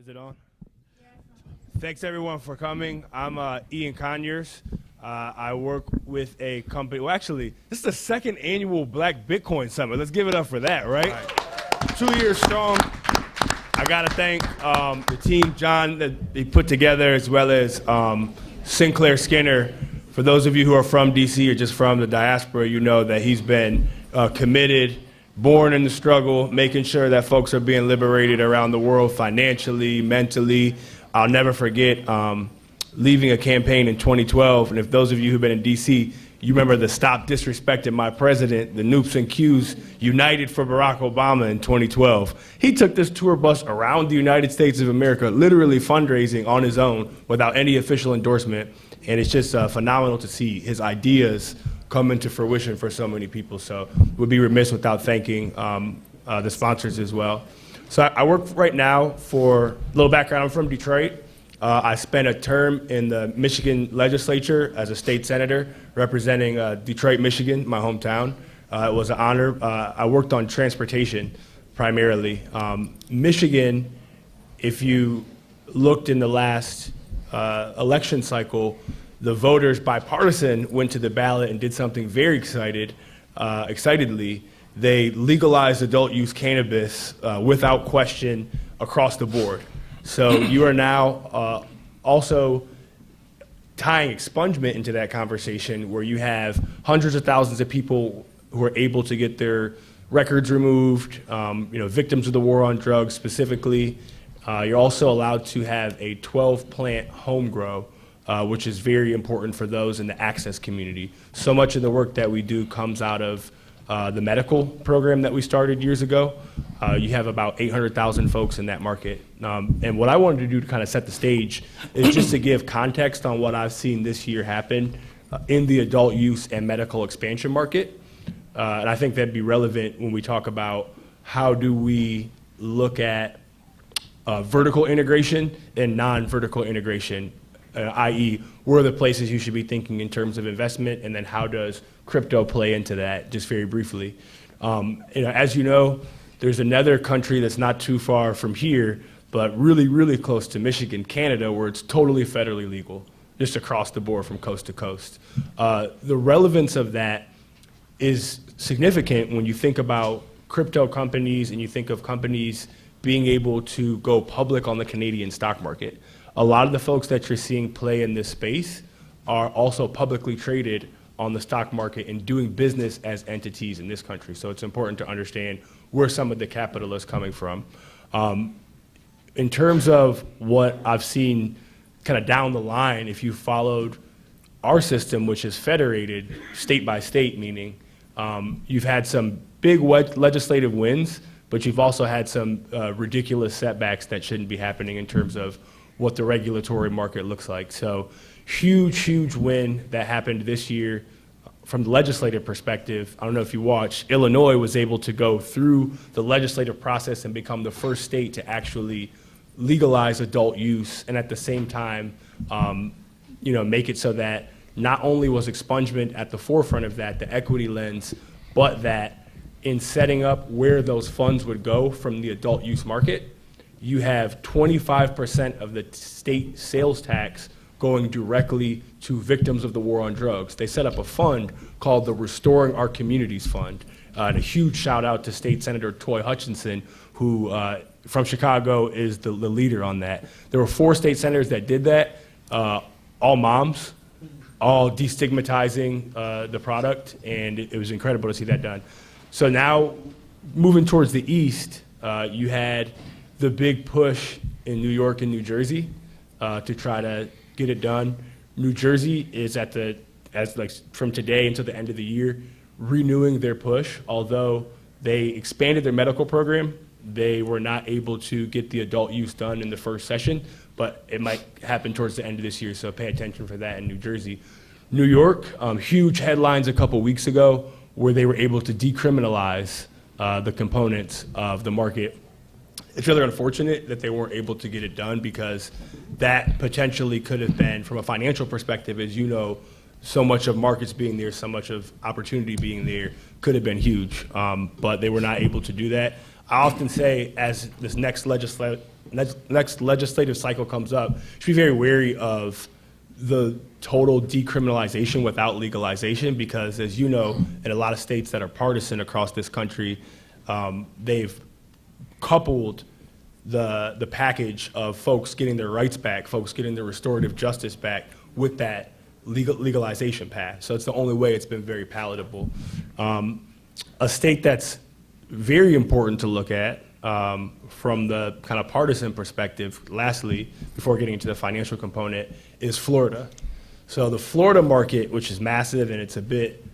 Is it on? Thanks everyone for coming. I'm Ian Conyers. I work with a company. Well, actually, this is the second annual Black Bitcoin Summit. Let's give it up for that, right? 2 years strong. I gotta thank the team, John, that they put together, as well as Sinclair Skinner. For those of you who are from DC or just from the diaspora, you know that he's been committed, born in the struggle, making sure that folks are being liberated around the world financially, mentally. I'll never forget leaving a campaign in 2012, and if those of you who've been in DC, you remember the Stop Disrespecting My President, the Noops and Qs united for Barack Obama in 2012. He took this tour bus around the United States of America, literally fundraising on his own without any official endorsement, and it's just phenomenal to see his ideas come into fruition for so many people. So we'd be remiss without thanking the sponsors as well. So I work right now for, a little background, I'm from Detroit. I spent a term in the Michigan legislature as a state senator representing Detroit, Michigan, my hometown. It was an honor. I worked on transportation primarily. Michigan, if you looked in the last election cycle, the voters bipartisan went to the ballot and did something very excitedly. They legalized adult use cannabis without question across the board. So you are now also tying expungement into that conversation, where you have hundreds of thousands of people who are able to get their records removed, victims of the war on drugs specifically. You're also allowed to have a 12-plant home grow, which is very important for those in the access community. So much of the work that we do comes out of the medical program that we started years ago. You have about 800,000 folks in that market. And what I wanted to do to kind of set the stage is just to give context on what I've seen this year happen in the adult use and medical expansion market. And I think that'd be relevant when we talk about how do we look at vertical integration and non-vertical integration, i.e., where are the places you should be thinking in terms of investment, and then how does crypto play into that, just very briefly. As you know, there's another country that's not too far from here, but really, really close to Michigan, Canada, where it's totally federally legal, just across the board from coast to coast. The relevance of that is significant when you think about crypto companies and you think of companies being able to go public on the Canadian stock market. A lot of the folks that you're seeing play in this space are also publicly traded on the stock market and doing business as entities in this country. So it's important to understand where some of the capital is coming from. In terms of what I've seen kind of down the line, if you followed our system, which is federated state by state, meaning you've had some big legislative wins, but you've also had some ridiculous setbacks that shouldn't be happening in terms of what the regulatory market looks like. So huge win that happened this year from the legislative perspective. I don't know if you watched, Illinois was able to go through the legislative process and become the first state to actually legalize adult use, and at the same time, make it so that not only was expungement at the forefront of that, the equity lens, but that in setting up where those funds would go from the adult use market, you have 25% of the state sales tax going directly to victims of the war on drugs. They set up a fund called the Restoring Our Communities Fund. And a huge shout out to State Senator Toy Hutchinson, who from Chicago is the leader on that. There were 4 state senators that did that, all moms, all destigmatizing the product, and it was incredible to see that done. So now, moving towards the east, you had the big push in New York and New Jersey to try to get it done. New Jersey is from today until the end of the year, renewing their push. Although they expanded their medical program, they were not able to get the adult use done in the first session, but it might happen towards the end of this year, so pay attention for that in New Jersey. New York, huge headlines a couple weeks ago where they were able to decriminalize the components of the market. It's really unfortunate that they weren't able to get it done, because that potentially could have been, from a financial perspective, as you know, so much of markets being there, so much of opportunity being there, could have been huge, but they were not able to do that. I often say, as this next next legislative cycle comes up, should be very wary of the total decriminalization without legalization, because as you know, in a lot of states that are partisan across this country, they've coupled the package of folks getting their rights back, folks getting their restorative justice back with that legalization path. So it's the only way it's been very palatable. A state that's very important to look at from the kind of partisan perspective, lastly, before getting into the financial component, is Florida. So the Florida market, which is massive and it's a bit,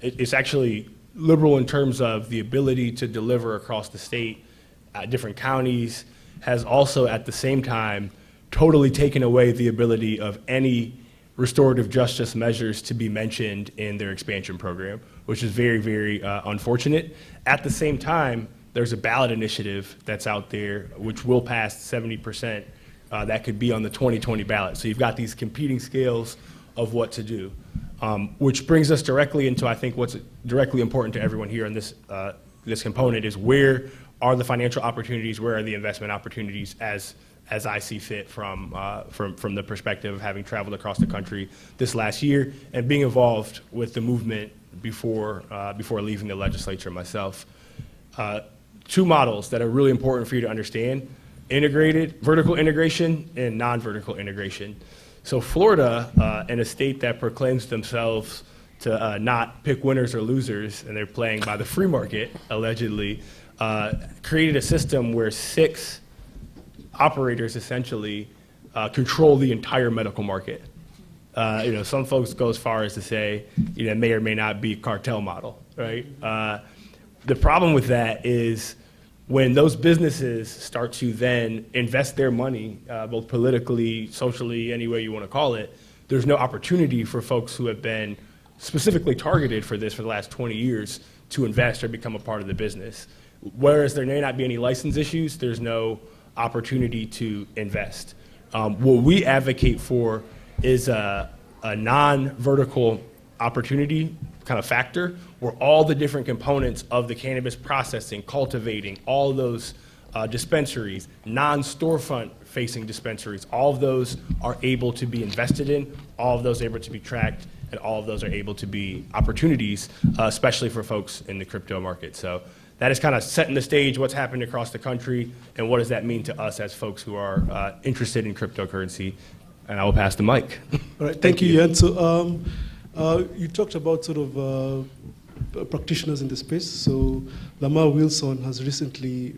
it's actually liberal in terms of the ability to deliver across the state, different counties, has also at the same time totally taken away the ability of any restorative justice measures to be mentioned in their expansion program, which is very, very unfortunate. At the same time, there's a ballot initiative that's out there which will pass 70%, that could be on the 2020 ballot. So you've got these competing scales of what to do, which brings us directly into, I think, what's directly important to everyone here in this, this component is where are the financial opportunities, where are the investment opportunities as I see fit from the perspective of having traveled across the country this last year and being involved with the movement before leaving the legislature myself. Two models that are really important for you to understand: integrated, vertical integration and non-vertical integration. So Florida, in a state that proclaims themselves to not pick winners or losers, and they're playing by the free market, allegedly, created a system where 6 operators essentially control the entire medical market. Some folks go as far as to say, it may or may not be a cartel model, right? The problem with that is when those businesses start to then invest their money, both politically, socially, any way you want to call it, there's no opportunity for folks who have been specifically targeted for this for the last 20 years to invest or become a part of the business. Whereas there may not be any license issues, there's no opportunity to invest. What we advocate for is a non-vertical opportunity kind of factor where all the different components of the cannabis processing, cultivating, all of those dispensaries, non-storefront facing dispensaries, all of those are able to be invested in, all of those are able to be tracked, and all of those are able to be opportunities, especially for folks in the crypto market. So that is kind of setting the stage, what's happening across the country, and what does that mean to us as folks who are interested in cryptocurrency. And I will pass the mic. All right, thank you, Ian. So you talked about sort of practitioners in the space. So Lamar Wilson has recently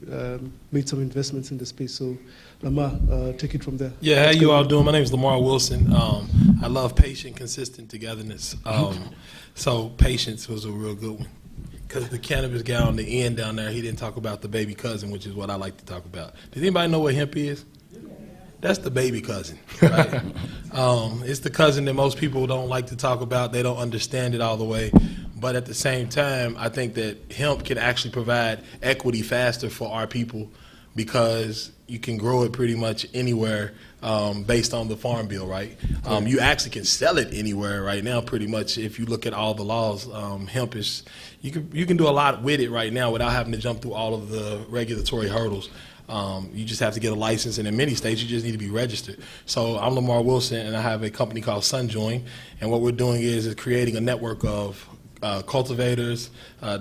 made some investments in the space. So Lamar, take it from there. Yeah, how you all doing? My name is Lamar Wilson. I love patient, consistent togetherness. So patience was a real good one. Because the cannabis guy on the end down there, he didn't talk about the baby cousin, which is what I like to talk about. Does anybody know what hemp is? That's the baby cousin, right? It's the cousin that most people don't like to talk about. They don't understand it all the way. But at the same time, I think that hemp can actually provide equity faster for our people because you can grow it pretty much anywhere based on the farm bill, right? You actually can sell it anywhere right now pretty much if you look at all the laws. Hemp is, you can do a lot with it right now without having to jump through all of the regulatory hurdles. You just have to get a license, and in many states, you just need to be registered. So I'm Lamar Wilson, and I have a company called SunJoin, and what we're doing is creating a network of cultivators,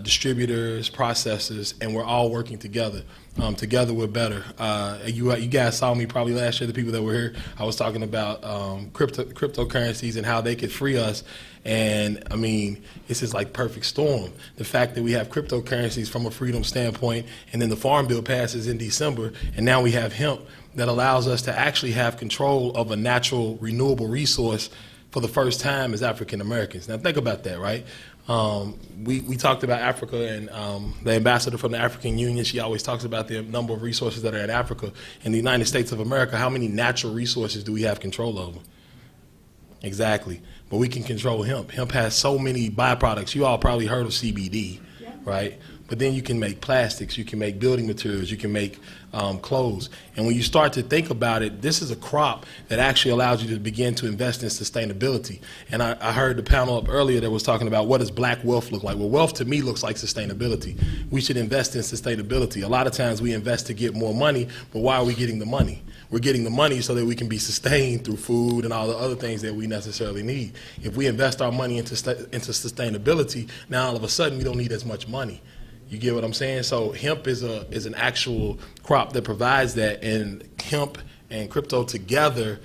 distributors, processors, and we're all working together. Together we're better. You guys saw me probably last year, the people that were here. I was talking about cryptocurrencies and how they could free us. And I mean, this is like perfect storm. The fact that we have cryptocurrencies from a freedom standpoint, and then the Farm Bill passes in December, and now we have hemp that allows us to actually have control of a natural renewable resource for the first time as African Americans. Now think about that, right? We talked about Africa, and the ambassador from the African Union, she always talks about the number of resources that are in Africa. In the United States of America, how many natural resources do we have control over? Exactly. But we can control hemp. Hemp has so many byproducts. You all probably heard of CBD, right? but then you can make plastics, you can make building materials, you can make clothes. And when you start to think about it, this is a crop that actually allows you to begin to invest in sustainability. And I heard the panel up earlier that was talking about what does black wealth look like? Well, wealth to me looks like sustainability. We should invest in sustainability. A lot of times we invest to get more money, but why are we getting the money? We're getting the money so that we can be sustained through food and all the other things that we necessarily need. If we invest our money into sustainability, now all of a sudden we don't need as much money. You get what I'm saying? So hemp is an actual crop that provides that, and hemp and crypto together,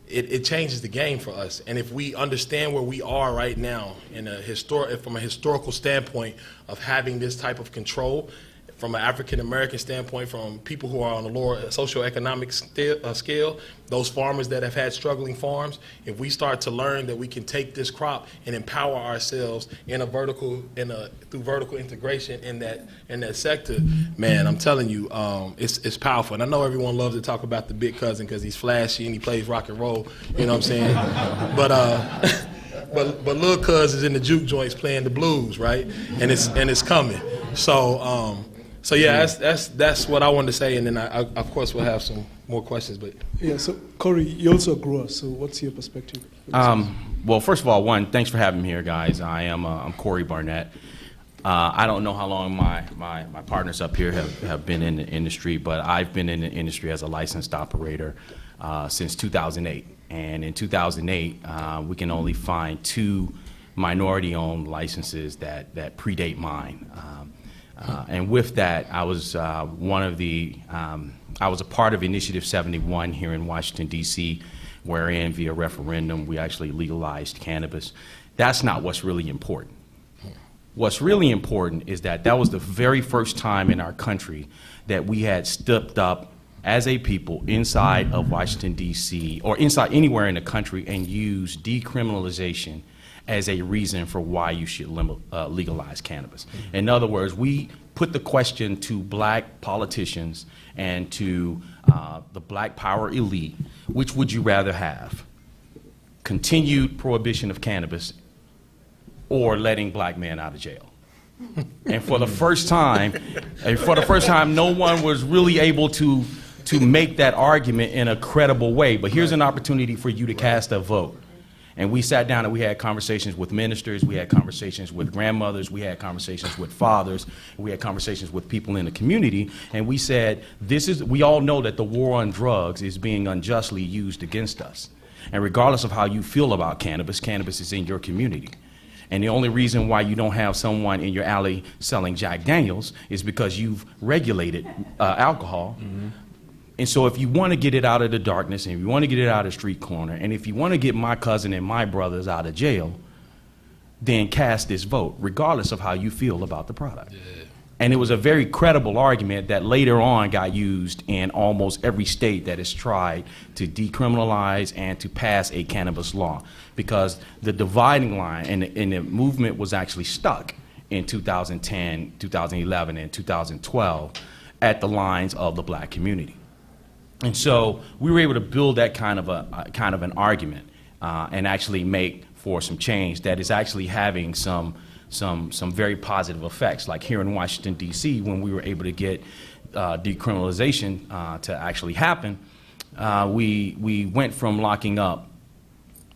it changes the game for us. And if we understand where we are right now from a historical standpoint of having this type of control, from an African American standpoint, from people who are on the lower socioeconomic scale, those farmers that have had struggling farms, if we start to learn that we can take this crop and empower ourselves through vertical integration in that sector, man, I'm telling you, it's powerful. And I know everyone loves to talk about the big cousin because he's flashy and he plays rock and roll. You know what I'm saying? But Lil Cuz is in the juke joints playing the blues, right? And it's coming. So yeah, that's what I wanted to say, and then I of course we'll have some more questions. But Yeah, so Corey, you're also a grower, so what's your perspective? Well, first of all, thanks for having me here, guys. I'm Corey Barnett. I don't know how long my partners up here have been in the industry, but I've been in the industry as a licensed operator since 2008. And in 2008, we can only find 2 minority-owned licenses that predate mine. And with that, I was I was a part of Initiative 71 here in Washington, D.C., wherein via referendum we actually legalized cannabis. That's not what's really important. What's really important is that was the very first time in our country that we had stepped up as a people inside of Washington, D.C., or inside anywhere in the country, and used decriminalization as a reason for why you should legalize cannabis. In other words, we put the question to black politicians and to the black power elite, which would you rather have? Continued prohibition of cannabis or letting black men out of jail? And for the first time, no one was really able to make that argument in a credible way. But here's an opportunity for you to cast a vote. And we sat down and we had conversations with ministers, we had conversations with grandmothers, we had conversations with fathers, we had conversations with people in the community, and we said, we all know that the war on drugs is being unjustly used against us. And regardless of how you feel about cannabis, cannabis is in your community. And the only reason why you don't have someone in your alley selling Jack Daniels is because you've regulated alcohol. Mm-hmm. And so if you want to get it out of the darkness, and if you want to get it out of the street corner, and if you want to get my cousin and my brothers out of jail, then cast this vote, regardless of how you feel about the product. Yeah. And it was a very credible argument that later on got used in almost every state that has tried to decriminalize and to pass a cannabis law, because the dividing line and the movement was actually stuck in 2010, 2011, and 2012 at the lines of the black community. And so we were able to build that kind of an argument and actually make for some change that is actually having some very positive effects. Like here in Washington, D.C., when we were able to get decriminalization to actually happen, we went from locking up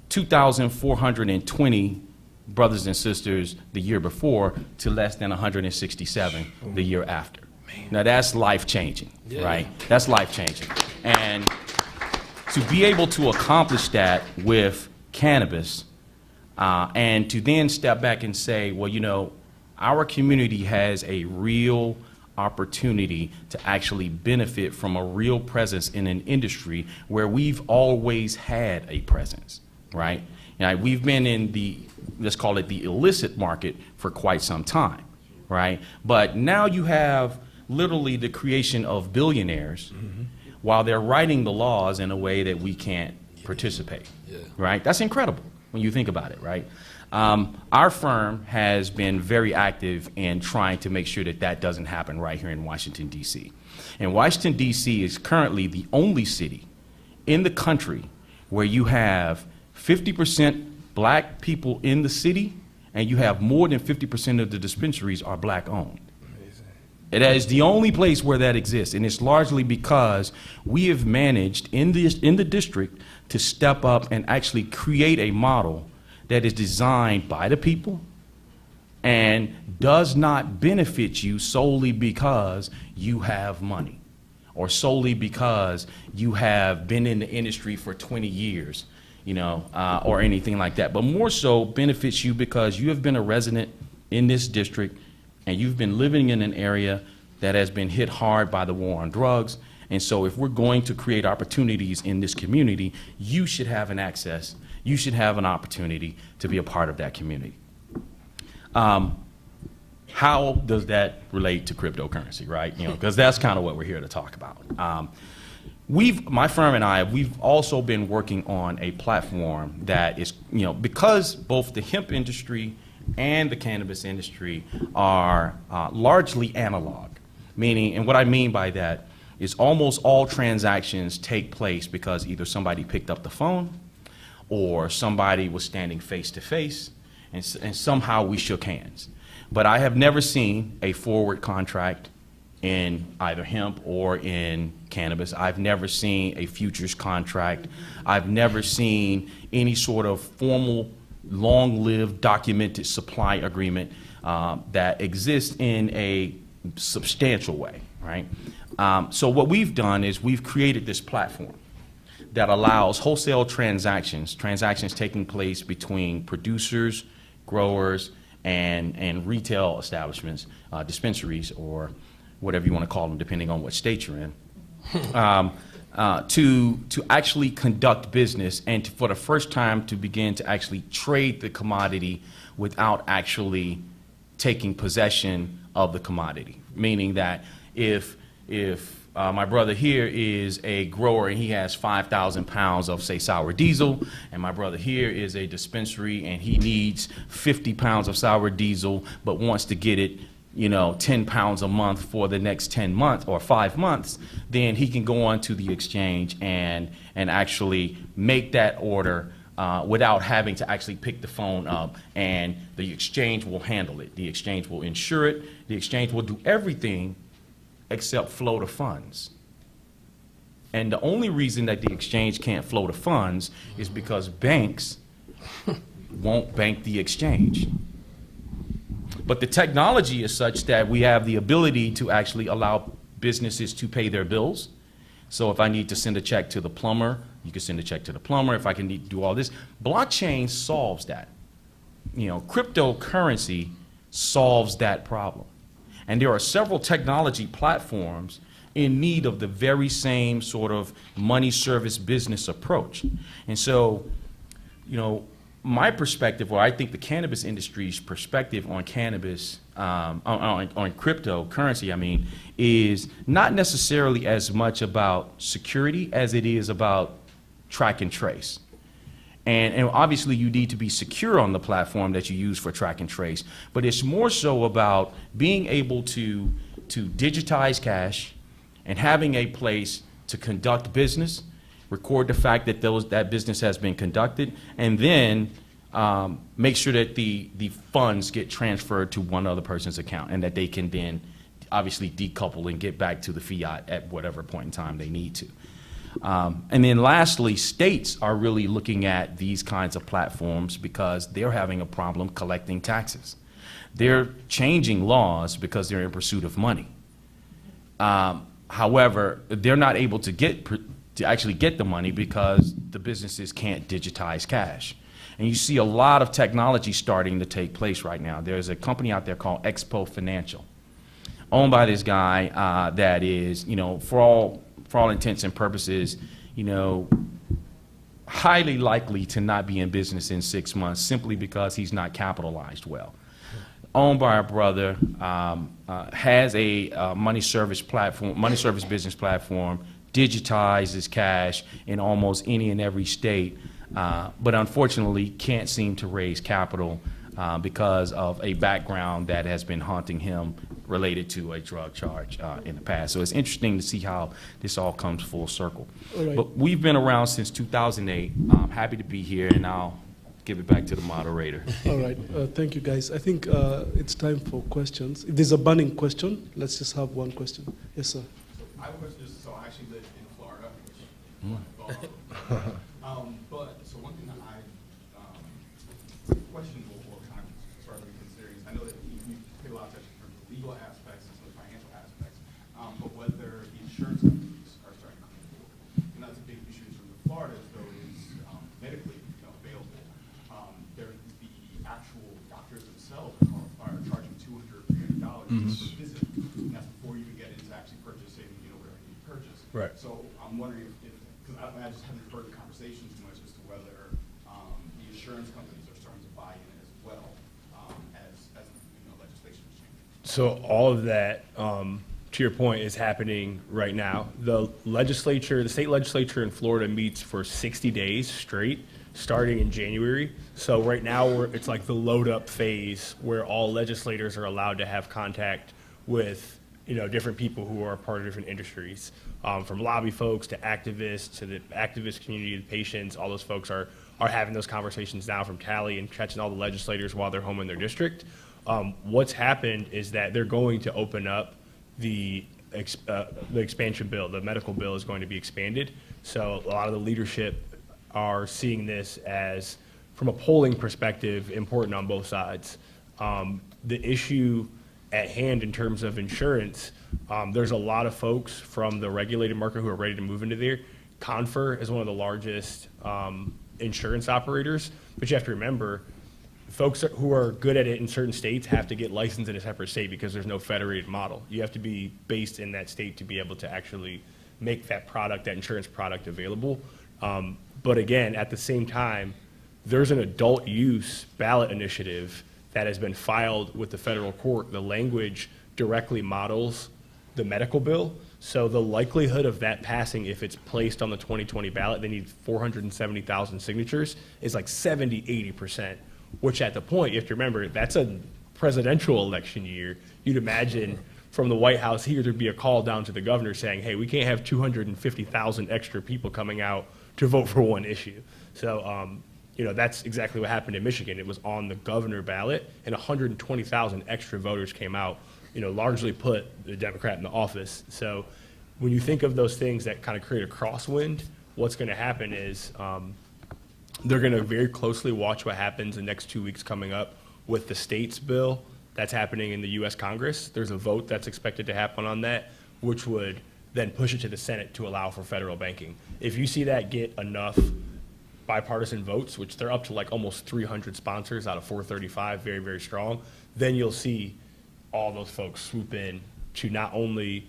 2,420 brothers and sisters the year before to less than 167 the year after. Now that's life-changing, right? That's life-changing. And to be able to accomplish that with cannabis and to then step back and say, well, you know, our community has a real opportunity to actually benefit from a real presence in an industry where we've always had a presence, right? We've been in let's call it the illicit market for quite some time, right? But now you have literally the creation of billionaires while they're writing the laws in a way that we can't participate, right? That's incredible when you think about it, right? Our firm has been very active in trying to make sure that that doesn't happen right here in Washington, D.C. And Washington, D.C. is currently the only city in the country where you have 50% black people in the city, and you have more than 50% of the dispensaries are black owned. It is the only place where that exists, and it's largely because we have managed in the district to step up and actually create a model that is designed by the people and does not benefit you solely because you have money or solely because you have been in the industry for 20 years, or anything like that, but more so benefits you because you have been a resident in this district and you've been living in an area that has been hit hard by the war on drugs. And so if we're going to create opportunities in this community, you should have you should have an opportunity to be a part of that community. How does that relate to cryptocurrency, right? Because that's kind of what we're here to talk about. My firm and I, we've also been working on a platform that is, because both the hemp industry and the cannabis industry are largely analog, meaning, and what I mean by that is almost all transactions take place because either somebody picked up the phone or somebody was standing face to face and somehow we shook hands. But I have never seen a forward contract in either hemp or in cannabis. I've never seen a futures contract. I've never seen any sort of formal, long-lived, documented supply agreement that exists in a substantial way, right? So what we've done is we've created this platform that allows wholesale transactions taking place between producers, growers, and retail establishments, dispensaries, or whatever you want to call them, depending on what state you're in, to actually conduct business and for the first time to begin to actually trade the commodity without actually taking possession of the commodity. Meaning that if my brother here is a grower and he has 5,000 pounds of, say, sour diesel, and my brother here is a dispensary and he needs 50 pounds of sour diesel but wants to get it 10 pounds a month for the next 10 months or 5 months, then he can go on to the exchange and actually make that order without having to actually pick the phone up, and the exchange will handle it. The exchange will insure it. The exchange will do everything except flow the funds. And the only reason that the exchange can't flow the funds is because banks won't bank the exchange. But the technology is such that we have the ability to actually allow businesses to pay their bills. So if I need to send a check to the plumber, you can send a check to the plumber. If I can do all this, blockchain solves that. Cryptocurrency solves that problem. And there are several technology platforms in need of the very same sort of money service business approach. And so, my perspective, or I think the cannabis industry's perspective on cannabis, on cryptocurrency, is not necessarily as much about security as it is about track and trace. And obviously you need to be secure on the platform that you use for track and trace, but it's more so about being able to digitize cash and having a place to conduct business, record the fact that that business has been conducted, and then make sure that the funds get transferred to one other person's account and that they can then obviously decouple and get back to the fiat at whatever point in time they need to. And then lastly, states are really looking at these kinds of platforms because they're having a problem collecting taxes. They're changing laws because they're in pursuit of money. However, they're not able to actually get the money because the businesses can't digitize cash. And you see a lot of technology starting to take place right now. There's a company out there called Expo Financial, owned by this guy that is, for all intents and purposes, highly likely to not be in business in 6 months simply because he's not capitalized well. Owned by a brother, has a money service business platform, digitizes cash in almost any and every state, but unfortunately can't seem to raise capital because of a background that has been haunting him related to a drug charge in the past. So it's interesting to see how this all comes full circle. All right. But we've been around since 2008. I'm happy to be here, and I'll give it back to the moderator. All right. Thank you, guys. I think it's time for questions. If there's a burning question, let's just have one question. Yes, sir. So I have a question. So I actually live in Florida, which but so one thing that I question or kind of started considering is I know that you pay a lot of attention to the legal aspects and some of the financial aspects, but whether the insurance companies are starting to come forward. And that's a big issue in terms of Florida, as though it is medically available. There, the actual doctors themselves are charging $200, $300 per visit, and that's before you even get into actually purchasing, whatever you need to purchase. Right. So I'm wondering if because I just haven't heard the conversation too much as to whether the insurance companies are starting to buy in as well as legislation is changing. So all of that, to your point, is happening right now. The state legislature in Florida meets for 60 days straight, starting in January. So right now, it's like the load-up phase where all legislators are allowed to have contact with different people who are part of different industries, from lobby folks to activists to the activist community, the patients. All those folks are having those conversations now from Cali and catching all the legislators while they're home in their district. What's happened is that they're going to open up the expansion bill. The medical bill is going to be expanded. So a lot of the leadership are seeing this as, from a polling perspective, important on both sides. The issue at hand in terms of insurance, there's a lot of folks from the regulated market who are ready to move into there. Confer is one of the largest insurance operators, but you have to remember, folks who are good at it in certain states have to get licensed in a separate state because there's no federated model. You have to be based in that state to be able to actually make that product, that insurance product, available. But again, at the same time, there's an adult use ballot initiative that has been filed with the federal court. The language directly models the medical bill. So the likelihood of that passing, if it's placed on the 2020 ballot, they need 470,000 signatures, is like 70, 80%, which at the point, you have to remember, that's a presidential election year. You'd imagine from the White House here, there'd be a call down to the governor saying, hey, we can't have 250,000 extra people coming out to vote for one issue. So, that's exactly what happened in Michigan. It was on the governor ballot, and 120,000 extra voters came out, largely put the Democrat in the office. So when you think of those things that kind of create a crosswind, what's going to happen is they're going to very closely watch what happens the next 2 weeks coming up with the state's bill that's happening in the U.S. Congress. There's a vote that's expected to happen on that, which would then push it to the Senate to allow for federal banking. If you see that get enough bipartisan votes, which they're up to like almost 300 sponsors out of 435, very, very strong, then you'll see all those folks swoop in to not only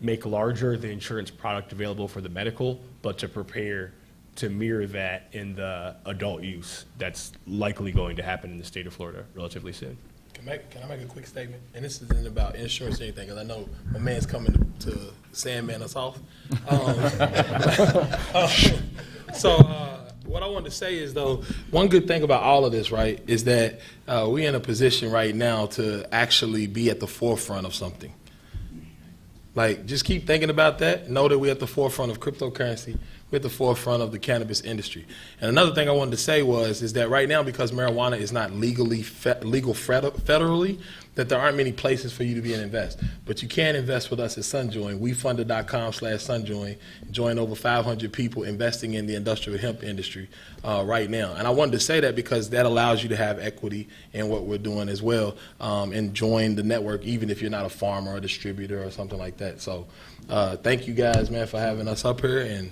make larger the insurance product available for the medical, but to prepare to mirror that in the adult use that's likely going to happen in the state of Florida relatively soon. Can I make a quick statement? And this isn't about insurance or anything, because I know my man's coming to Sandman us off. What I wanted to say is, though, one good thing about all of this, right, is that we're in a position right now to actually be at the forefront of something. Like, just keep thinking about that. Know that we're at the forefront of cryptocurrency. We're at the forefront of the cannabis industry. And another thing I wanted to say is that right now, because marijuana is not legal federally, that there aren't many places for you to be and invest. But you can invest with us at SunJoin. WeFunded.com/SunJoin. Join over 500 people investing in the industrial hemp industry right now. And I wanted to say that because that allows you to have equity in what we're doing as well, and join the network even if you're not a farmer or a distributor or something like that. So thank you guys, man, for having us up here. And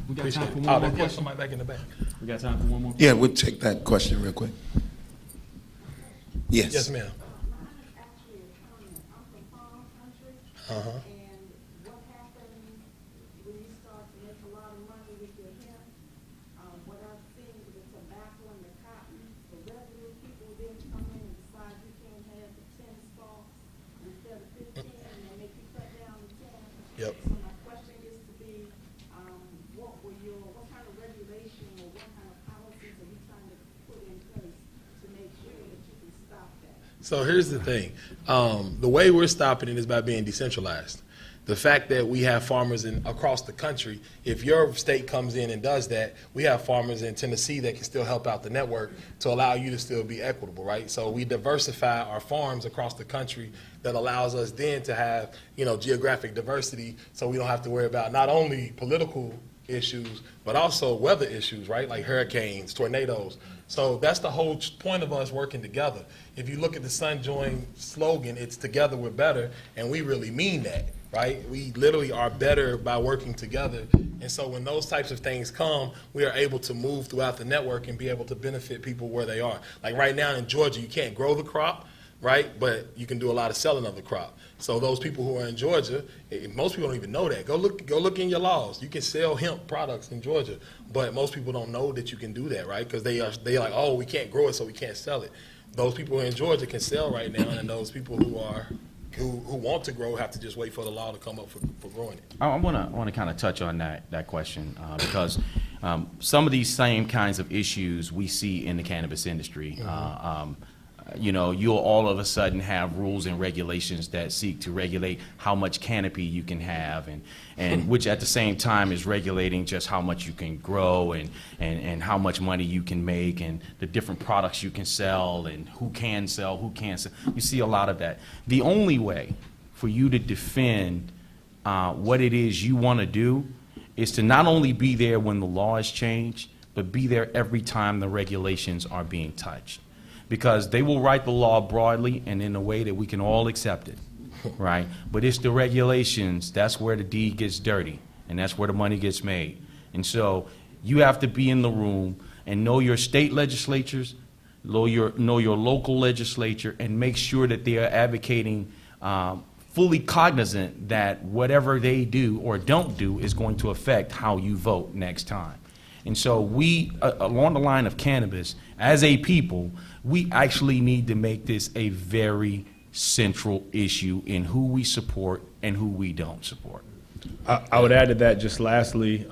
We got appreciate time for it. one more There's question. somebody back in the back. We got time for one more. Yeah, we'll take that question real quick. Yes. Yes, ma'am. Actually a comment. I'm from farm country, Uh-huh. and what happens when you start to make a lot of money with your hemp, what I've seen with the tobacco and the cotton, the regular people then come in and decide you can't have the 10 stalks instead of 15, and they make you cut down to 10. Yep. So my question is to be, what kind of regulation or what kind of policies are you trying to put in place to make sure that you can stop that? So here's the thing. The way we're stopping it is by being decentralized. The fact that we have farmers across the country, if your state comes in and does that, we have farmers in Tennessee that can still help out the network to allow you to still be equitable, right? So we diversify our farms across the country that allows us then to have, geographic diversity, so we don't have to worry about not only political issues, but also weather issues, right? Like hurricanes, tornadoes. So that's the whole point of us working together. If you look at the Sun Join slogan, it's together we're better, and we really mean that, right? We literally are better by working together. And so when those types of things come, we are able to move throughout the network and be able to benefit people where they are. Like right now in Georgia, you can't grow the crop, right? But you can do a lot of selling of the crop. So those people who are in Georgia, most people don't even know that. Go look in your laws. You can sell hemp products in Georgia, but most people don't know that you can do that, right? Because they're like, oh, we can't grow it, so we can't sell it. Those people in Georgia can sell right now, and those people who want to grow have to just wait for the law to come up for growing it. I want to kind of touch on that question because some of these same kinds of issues we see in the cannabis industry. You'll all of a sudden have rules and regulations that seek to regulate how much canopy you can have, and which at the same time is regulating just how much you can grow and how much money you can make and the different products you can sell and who can sell, who can't sell. You see a lot of that. The only way for you to defend what it is you want to do is to not only be there when the law is changed, but be there every time the regulations are being touched. Because they will write the law broadly and in a way that we can all accept it, right? But it's the regulations, that's where the deed gets dirty, and that's where the money gets made. And so you have to be in the room and know your state legislatures, know your local legislature, and make sure that they are advocating fully cognizant that whatever they do or don't do is going to affect how you vote next time. And so we, along the line of cannabis, as a people, we actually need to make this a very central issue in who we support and who we don't support. I would add to that just lastly,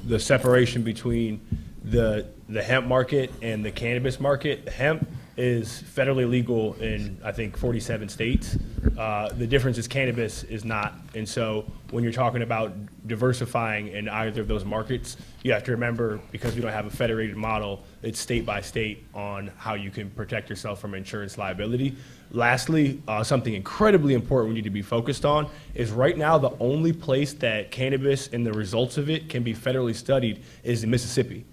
the separation between the hemp market and the cannabis market. Hemp is federally legal in, I think, 47 states. The difference is cannabis is not. And so when you're talking about diversifying in either of those markets, you have to remember, because we don't have a federated model, it's state by state on how you can protect yourself from insurance liability. Lastly, something incredibly important we need to be focused on is right now the only place that cannabis and the results of it can be federally studied is in Mississippi.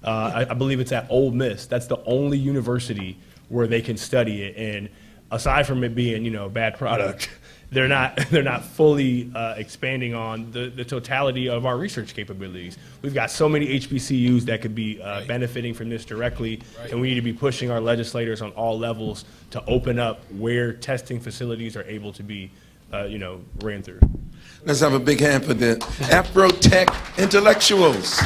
I believe it's at Ole Miss. That's the only university where they can study it. And aside from it being, a bad product, they're not fully expanding on the totality of our research capabilities. We've got so many HBCUs that could be benefiting from this directly, and we need to be pushing our legislators on all levels to open up where testing facilities are able to be, ran through. Let's have a big hand for the Agro-Tech intellectuals.